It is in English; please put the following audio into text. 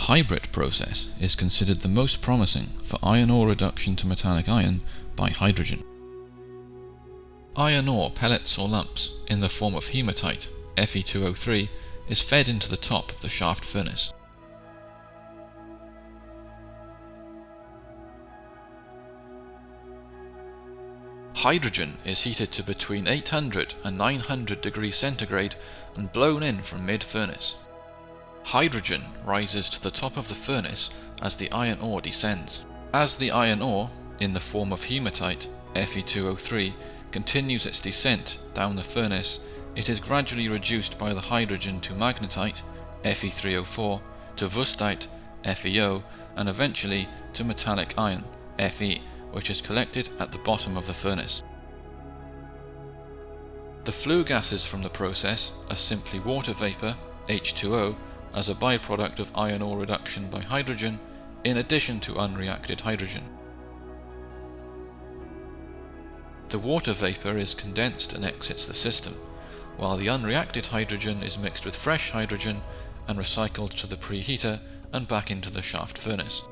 The HYBRIT process is considered the most promising for iron ore reduction to metallic iron by hydrogen. Iron ore pellets or lumps in the form of hematite, Fe2O3, is fed into the top of the shaft furnace. Hydrogen is heated to between 800 and 900 degrees centigrade and blown in from mid-furnace. Hydrogen rises to the top of the furnace as the iron ore descends. As the iron ore, in the form of hematite, Fe2O3, continues its descent down the furnace, it is gradually reduced by the hydrogen to magnetite, Fe3O4, to wustite, FeO, and eventually to metallic iron, Fe, which is collected at the bottom of the furnace. The flue gases from the process are simply water vapour, H2O, as a byproduct of iron ore reduction by hydrogen, in addition to unreacted hydrogen. The water vapour is condensed and exits the system, while the unreacted hydrogen is mixed with fresh hydrogen and recycled to the preheater and back into the shaft furnace.